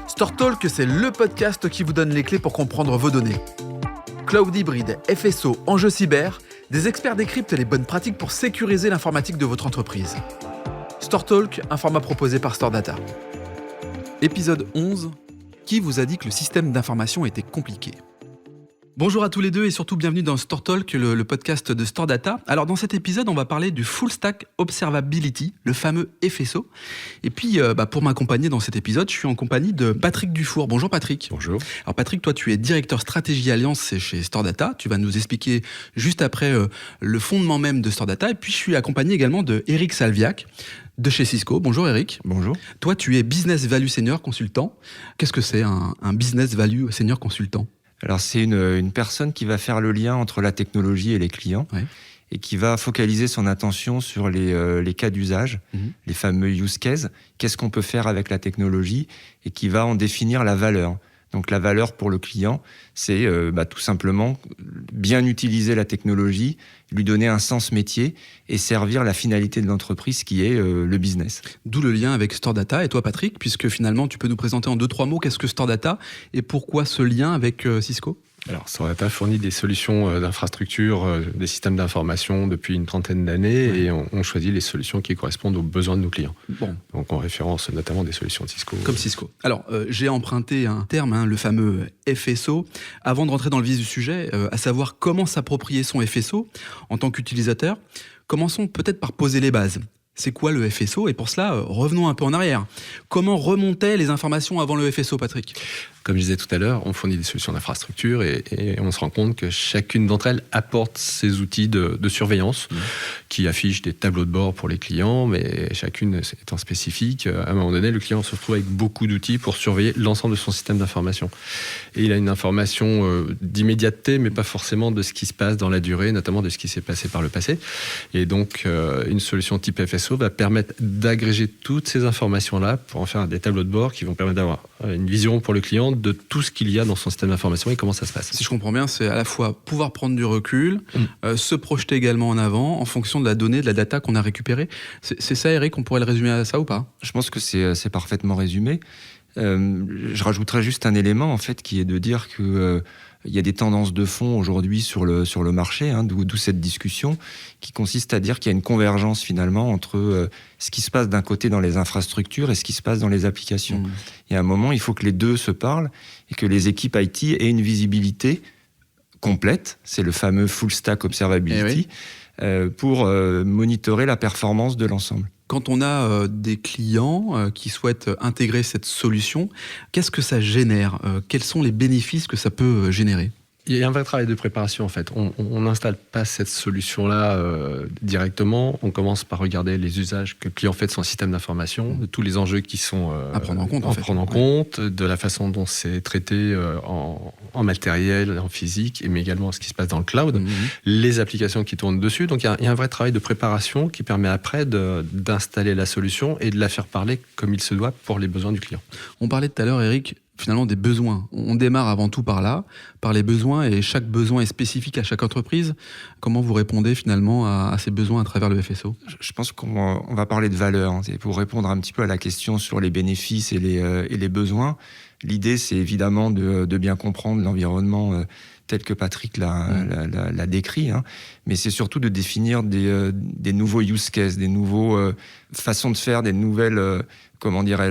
StoreTalk, c'est le podcast qui vous donne les clés pour comprendre vos données. Cloud hybride, FSO, enjeux cyber, des experts décryptent les bonnes pratiques pour sécuriser l'informatique de votre entreprise. StoreTalk, un format proposé par StoreData. Épisode 11. Qui vous a dit que le système d'information était compliqué ? Bonjour à tous les deux et surtout bienvenue dans StoreTalk, le podcast de StoreData. Alors dans cet épisode, on va parler du Full Stack Observability, le fameux FSO. Et puis pour m'accompagner dans cet épisode, je suis en compagnie de Patrick Dufour. Bonjour Patrick. Bonjour. Alors Patrick, toi tu es directeur stratégie alliance chez StoreData. Tu vas nous expliquer juste après le fondement même de StoreData. Et puis je suis accompagné également de Eric Salviac de chez Cisco. Bonjour Eric. Bonjour. Toi tu es Business Value Senior Consultant. Qu'est-ce que c'est un Business Value Senior Consultant ? Alors c'est une personne qui va faire le lien entre la technologie et les clients, ouais, et qui va focaliser son attention sur les cas d'usage, les fameux use cases, qu'est-ce qu'on peut faire avec la technologie, et qui va en définir la valeur. Donc la valeur pour le client, c'est tout simplement bien utiliser la technologie, lui donner un sens métier et servir la finalité de l'entreprise qui est le business. D'où le lien avec StoreData. Et toi Patrick, puisque finalement tu peux nous présenter en 2-3 mots qu'est-ce que StoreData et pourquoi ce lien avec Cisco ? Alors, StoreData fournit des solutions d'infrastructure, des systèmes d'information depuis une trentaine d'années, ouais, et on choisit les solutions qui correspondent aux besoins de nos clients. Bon. Donc, on référence notamment des solutions de Cisco. Comme Cisco. Alors, j'ai emprunté un terme, le fameux FSO. Avant de rentrer dans le vif du sujet, à savoir comment s'approprier son FSO en tant qu'utilisateur, commençons peut-être par poser les bases. C'est quoi le FSO ? Et pour cela, revenons un peu en arrière. Comment remontaient les informations avant le FSO, Patrick ? Comme je disais tout à l'heure, on fournit des solutions d'infrastructure et on se rend compte que chacune d'entre elles apporte ses outils de surveillance qui affichent des tableaux de bord pour les clients, mais chacune étant spécifique. À un moment donné, le client se retrouve avec beaucoup d'outils pour surveiller l'ensemble de son système d'information. Et il a une information d'immédiateté, mais pas forcément de ce qui se passe dans la durée, notamment de ce qui s'est passé par le passé. Et donc, une solution type FSO va permettre d'agréger toutes ces informations-là pour en faire des tableaux de bord qui vont permettre d'avoir une vision pour le client de tout ce qu'il y a dans son système d'information et comment ça se passe. Si je comprends bien, c'est à la fois pouvoir prendre du recul, se projeter également en avant en fonction de la donnée, de la data qu'on a récupérée. C'est ça, Eric, on pourrait le résumer à ça ou pas ? Je pense que c'est parfaitement résumé. Je rajouterais juste un élément en fait qui est de dire que il y a des tendances de fond aujourd'hui sur le marché, d'où cette discussion qui consiste à dire qu'il y a une convergence finalement entre ce qui se passe d'un côté dans les infrastructures et ce qui se passe dans les applications. Et à un moment, il faut que les deux se parlent et que les équipes IT aient une visibilité complète, c'est le fameux Full Stack Observability, pour monitorer la performance de l'ensemble. Quand on a des clients qui souhaitent intégrer cette solution, qu'est-ce que ça génère ? Quels sont les bénéfices que ça peut générer ? Il y a un vrai travail de préparation en fait. On n'installe pas cette solution-là directement. On commence par regarder les usages que le client fait de son système d'information, de tous les enjeux qui sont à prendre en compte, prendre en compte, de la façon dont c'est traité en matériel, en physique, mais également ce qui se passe dans le cloud, les applications qui tournent dessus. Donc il y a un vrai travail de préparation qui permet après d'installer la solution et de la faire parler comme il se doit pour les besoins du client. On parlait tout à l'heure, Eric, finalement des besoins. On démarre avant tout par là, par les besoins, et chaque besoin est spécifique à chaque entreprise. Comment vous répondez finalement à ces besoins à travers le FSO ? Je pense qu'on va parler de valeur. C'est pour répondre un petit peu à la question sur les bénéfices et les besoins. L'idée, c'est évidemment de bien comprendre l'environnement tel que Patrick l'a décrit, mais c'est surtout de définir des nouveaux use cases, des nouveaux façons de faire, des nouvelles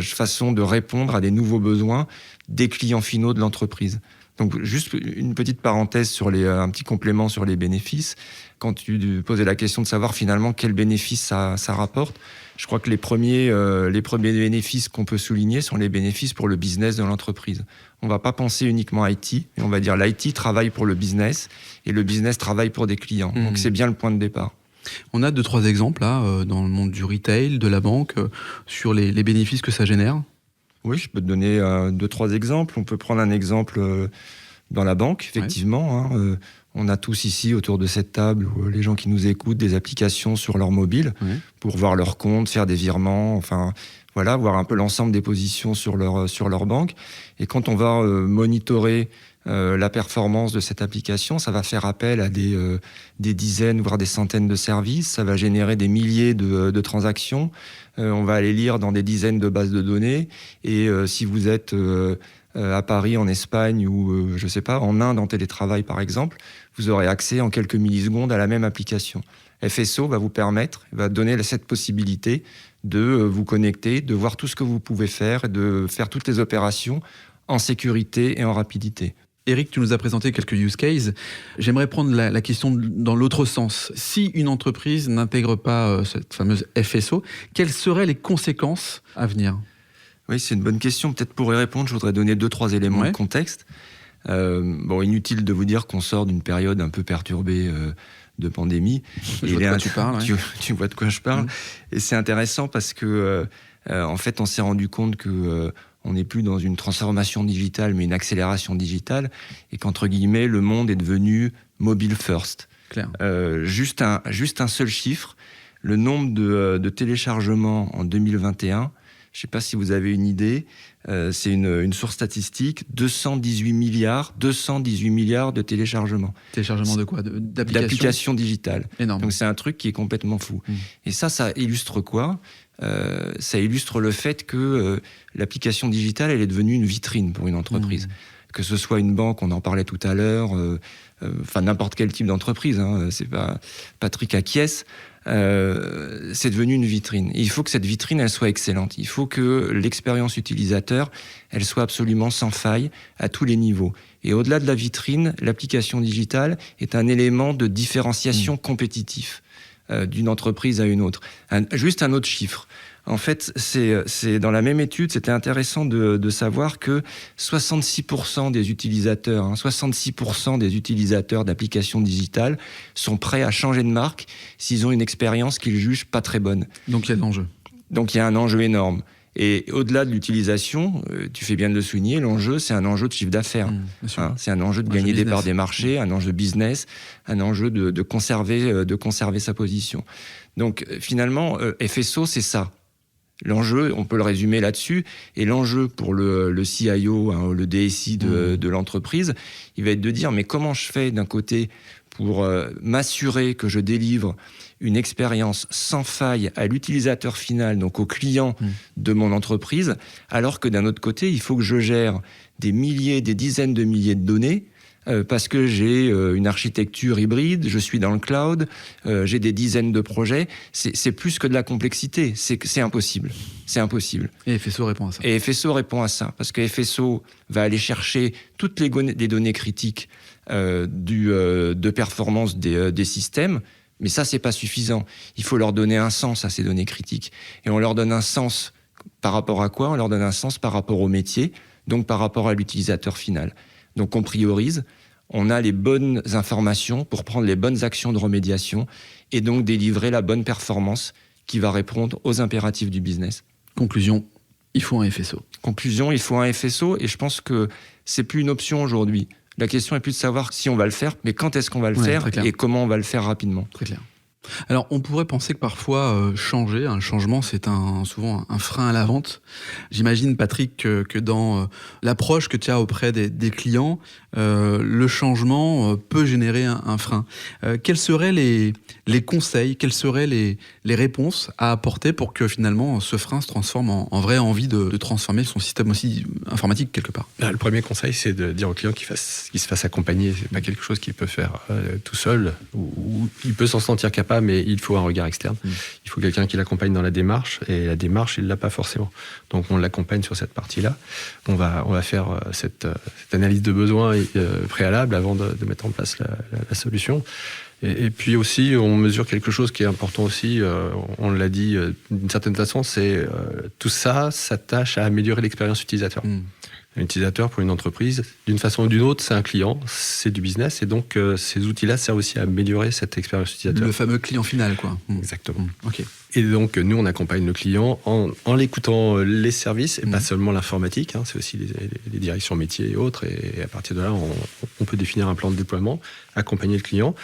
façons de répondre à des nouveaux besoins des clients finaux de l'entreprise. Donc juste une petite parenthèse sur un petit complément sur les bénéfices. Quand tu posais la question de savoir finalement quels bénéfices ça rapporte, je crois que les premiers bénéfices qu'on peut souligner sont les bénéfices pour le business de l'entreprise. On ne va pas penser uniquement IT, mais on va dire l'IT travaille pour le business et le business travaille pour des clients. Donc c'est bien le point de départ. On a 2-3 exemples là, dans le monde du retail, de la banque, sur les bénéfices que ça génère. Oui, je peux te donner 2-3 exemples. On peut prendre un exemple dans la banque, effectivement. On a tous ici, autour de cette table, les gens qui nous écoutent, des applications sur leur mobile pour voir leur compte, faire des virements, voir un peu l'ensemble des positions sur leur banque. Et quand on va monitorer la performance de cette application. Ça va faire appel à des dizaines, voire des centaines de services. Ça va générer des milliers de transactions. On va aller lire dans des dizaines de bases de données. Et si vous êtes à Paris, en Espagne ou, je sais pas, en Inde, en télétravail par exemple, vous aurez accès en quelques millisecondes à la même application. FSO va vous permettre, va donner cette possibilité de vous connecter, de voir tout ce que vous pouvez faire, de faire toutes les opérations en sécurité et en rapidité. Eric, tu nous as présenté quelques use cases. J'aimerais prendre la question dans l'autre sens. Si une entreprise n'intègre pas cette fameuse FSO, quelles seraient les conséquences à venir ? Oui, c'est une bonne question. Peut-être pour y répondre, je voudrais donner 2-3 éléments de contexte. Inutile de vous dire qu'on sort d'une période un peu perturbée de pandémie. Je vois de quoi tu parles. Tu vois de quoi je parle. Et c'est intéressant parce que, en fait, on s'est rendu compte que on n'est plus dans une transformation digitale, mais une accélération digitale, et qu'entre guillemets, le monde est devenu mobile first. Claire. Juste un seul chiffre, le nombre de téléchargements en 2021. Je ne sais pas si vous avez une idée, c'est une source statistique, 218 milliards de téléchargements. Téléchargement de quoi ? D'applications digitales. Énorme. Donc c'est un truc qui est complètement fou. Et ça illustre quoi ? Ça illustre le fait que l'application digitale, elle est devenue une vitrine pour une entreprise. Que ce soit une banque, on en parlait tout à l'heure, n'importe quel type d'entreprise, c'est pas Patrick acquiesce. C'est devenu une vitrine. Et il faut que cette vitrine, elle soit excellente. Il faut que l'expérience utilisateur, elle soit absolument sans faille à tous les niveaux. Et au-delà de la vitrine, l'application digitale est un élément de différenciation compétitif d'une entreprise à une autre. Juste un autre chiffre. En fait, c'est dans la même étude, c'était intéressant de savoir que 66% des utilisateurs, 66% des utilisateurs d'applications digitales sont prêts à changer de marque s'ils ont une expérience qu'ils jugent pas très bonne. Donc il y a de l'enjeu. Donc il y a un enjeu énorme. Et au-delà de l'utilisation, tu fais bien de le souligner, l'enjeu, c'est un enjeu de chiffre d'affaires. C'est un enjeu de gagner des parts des marchés, un enjeu business, un enjeu de conserver sa position. Donc finalement, FSO, c'est ça. L'enjeu, on peut le résumer là-dessus, et l'enjeu pour le CIO, le DSI de l'entreprise, il va être de dire, mais comment je fais d'un côté pour m'assurer que je délivre une expérience sans faille à l'utilisateur final, donc au client de mon entreprise, alors que d'un autre côté, il faut que je gère des milliers, des dizaines de milliers de données, parce que j'ai une architecture hybride, je suis dans le cloud, j'ai des dizaines de projets. C'est plus que de la complexité, c'est impossible. C'est impossible. Et FSO répond à ça. Et FSO répond à ça, parce que FSO va aller chercher toutes les données critiques de performance des systèmes, mais ça, c'est pas suffisant. Il faut leur donner un sens à ces données critiques. Et on leur donne un sens par rapport à quoi ? On leur donne un sens par rapport au métier, donc par rapport à l'utilisateur final. Donc on priorise, on a les bonnes informations pour prendre les bonnes actions de remédiation et donc délivrer la bonne performance qui va répondre aux impératifs du business. Conclusion, il faut un FSO. Conclusion, il faut un FSO, et je pense que c'est plus une option aujourd'hui. La question est plus de savoir si on va le faire, mais quand est-ce qu'on va le faire et comment on va le faire rapidement. Très clair. Alors, on pourrait penser que parfois, changer, un changement, c'est souvent un frein à la vente. J'imagine, Patrick, que dans l'approche que tu as auprès des clients, le changement peut générer un frein. Quels seraient les conseils, quelles seraient les réponses à apporter pour que finalement ce frein se transforme en vraie envie de transformer son système aussi informatique quelque part ? Le premier conseil, c'est de dire au client qu'il se fasse accompagner. C'est pas quelque chose qu'il peut faire tout seul, ou il peut s'en sentir capable, mais il faut un regard externe. Il faut quelqu'un qui l'accompagne dans la démarche, et la démarche, il l'a pas forcément. Donc on l'accompagne sur cette partie-là. On va faire cette analyse de besoin préalable avant de mettre en place la solution. Et puis aussi, on mesure quelque chose qui est important aussi, on l'a dit d'une certaine façon, c'est tout ça s'attache à améliorer l'expérience utilisateur. Un utilisateur pour une entreprise, d'une façon ou d'une autre, c'est un client, c'est du business, et donc ces outils-là servent aussi à améliorer cette expérience utilisateur. Le fameux client final, quoi. Exactement. Ok. Et donc, nous, on accompagne le client en l'écoutant les services, et pas seulement l'informatique, c'est aussi les directions métiers et autres, et à partir de là, on peut définir un plan de déploiement, accompagner le client.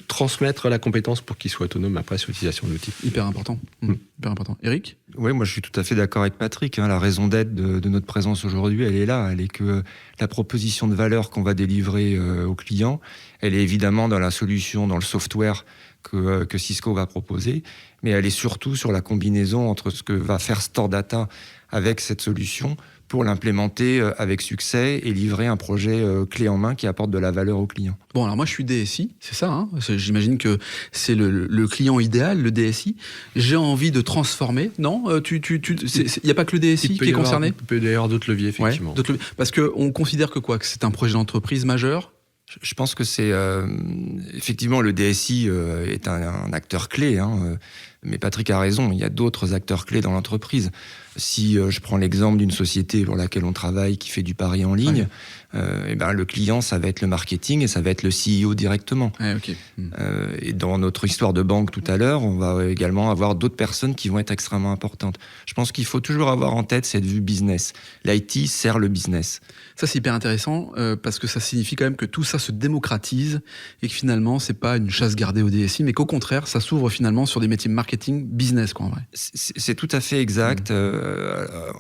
transmettre la compétence pour qu'il soit autonome après sur l'utilisation de l'outil. Hyper important. Hyper important. Eric ? Oui, moi je suis tout à fait d'accord avec Patrick. La raison d'être de notre présence aujourd'hui, elle est là. Elle est que la proposition de valeur qu'on va délivrer aux clients, elle est évidemment dans la solution, dans le software que Cisco va proposer, mais elle est surtout sur la combinaison entre ce que va faire StoreData avec cette solution pour l'implémenter avec succès et livrer un projet clé en main qui apporte de la valeur aux clients. Bon, alors moi je suis DSI, c'est ça, hein. J'imagine que c'est le client idéal, le DSI. J'ai envie de transformer, non ? Il n'y a pas que le DSI qui est concerné ? Il peut y avoir d'autres leviers, effectivement. Ouais, parce qu'on considère que quoi ? Que c'est un projet d'entreprise majeur ? Je pense que c'est effectivement le DSI est un acteur clé, mais Patrick a raison, il y a d'autres acteurs clés dans l'entreprise. Si je prends l'exemple d'une société pour laquelle on travaille qui fait du pari en ligne, le client, ça va être le marketing et ça va être le CEO directement. Okay. Et dans notre histoire de banque tout à l'heure, on va également avoir d'autres personnes qui vont être extrêmement importantes. Je pense qu'il faut toujours avoir en tête cette vue business. L'IT sert le business. Ça, c'est hyper intéressant parce que ça signifie quand même que tout ça se démocratise et que finalement, c'est pas une chasse gardée au DSI, mais qu'au contraire, ça s'ouvre finalement sur des métiers marketing business, quoi, en vrai. C'est tout à fait exact.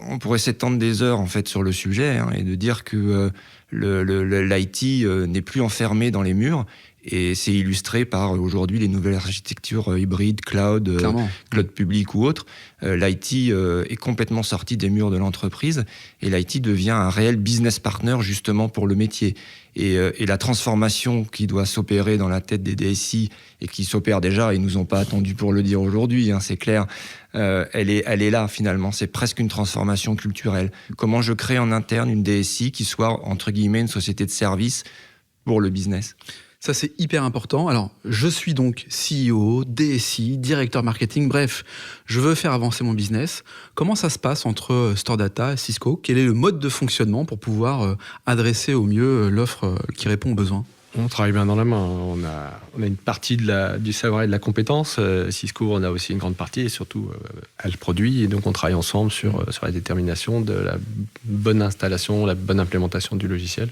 On pourrait s'étendre des heures en fait sur le sujet et de dire que l'IT n'est plus enfermé dans les murs. Et c'est illustré par aujourd'hui les nouvelles architectures hybrides, cloud public ou autres. L'IT est complètement sorti des murs de l'entreprise et l'IT devient un réel business partner justement pour le métier. Et la transformation qui doit s'opérer dans la tête des DSI et qui s'opère déjà, ils nous ont pas attendu pour le dire aujourd'hui, c'est clair, elle est là finalement. C'est presque une transformation culturelle. Comment je crée en interne une DSI qui soit entre guillemets une société de service pour le business. Ça, c'est hyper important. Alors, je suis donc CEO, DSI, directeur marketing, bref, je veux faire avancer mon business. Comment ça se passe entre StoreData et Cisco ? Quel est le mode de fonctionnement pour pouvoir adresser au mieux l'offre qui répond aux besoins ? On travaille bien dans la main. On a une partie du savoir et de la compétence. Cisco en a aussi une grande partie et surtout, elle produit. Et donc, on travaille ensemble sur la détermination de la bonne installation, la bonne implémentation du logiciel.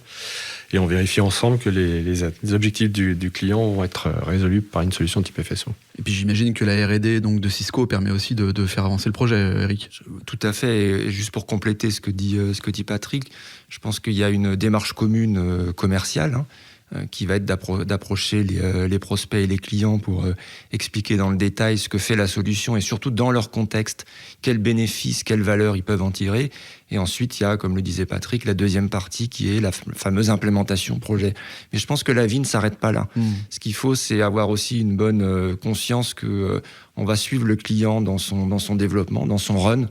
Et on vérifie ensemble que les objectifs du client vont être résolus par une solution type FSO. Et puis j'imagine que la R&D donc, de Cisco permet aussi de faire avancer le projet, Eric. Tout à fait. Et juste pour compléter ce que dit Patrick, je pense qu'il y a une démarche commune commerciale qui va être d'approcher les prospects et les clients pour expliquer dans le détail ce que fait la solution et surtout dans leur contexte, quels bénéfices, quelles valeurs ils peuvent en tirer. Et ensuite, il y a, comme le disait Patrick, la deuxième partie qui est la fameuse implémentation projet. Mais je pense que la vie ne s'arrête pas là. Ce qu'il faut, c'est avoir aussi une bonne conscience que on va suivre le client dans son développement, dans son run,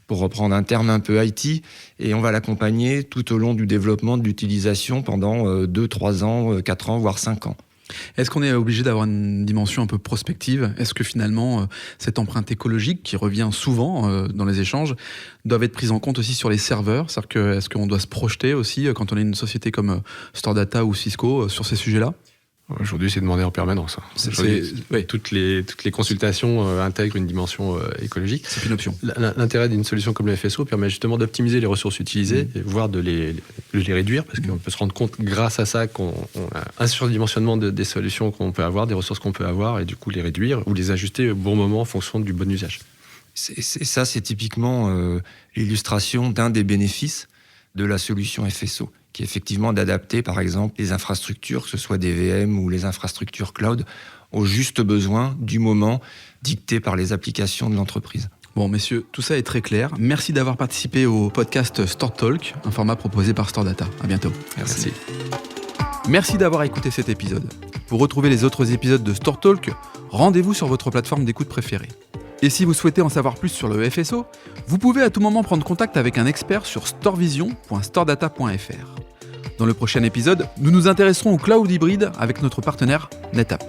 pour reprendre un terme un peu IT, et on va l'accompagner tout au long du développement de l'utilisation pendant 2, 3 ans, 4 ans, voire 5 ans. Est-ce qu'on est obligé d'avoir une dimension un peu prospective ? Est-ce que finalement, cette empreinte écologique qui revient souvent dans les échanges doit être prise en compte aussi sur les serveurs ? Est-ce qu'on doit se projeter aussi quand on est une société comme StoreData ou Cisco sur ces sujets-là ? Aujourd'hui, c'est demandé en permanence. Toutes les consultations intègrent une dimension écologique. C'est une option. L'intérêt d'une solution comme le FSO permet justement d'optimiser les ressources utilisées, et voire de les réduire, parce qu'on peut se rendre compte grâce à ça qu'on a un surdimensionnement des solutions qu'on peut avoir, des ressources qu'on peut avoir, et du coup les réduire ou les ajuster au bon moment en fonction du bon usage. C'est typiquement l'illustration d'un des bénéfices de la solution FSO, qui est effectivement d'adapter, par exemple, les infrastructures, que ce soit des VM ou les infrastructures cloud, aux justes besoins du moment dictés par les applications de l'entreprise. Bon, messieurs, tout ça est très clair. Merci d'avoir participé au podcast Store Talk, un format proposé par StoreData. À bientôt. Merci. Merci d'avoir écouté cet épisode. Pour retrouver les autres épisodes de Store Talk, rendez-vous sur votre plateforme d'écoute préférée. Et si vous souhaitez en savoir plus sur le FSO, vous pouvez à tout moment prendre contact avec un expert sur storevision.storedata.fr. Dans le prochain épisode, nous nous intéresserons au cloud hybride avec notre partenaire NetApp.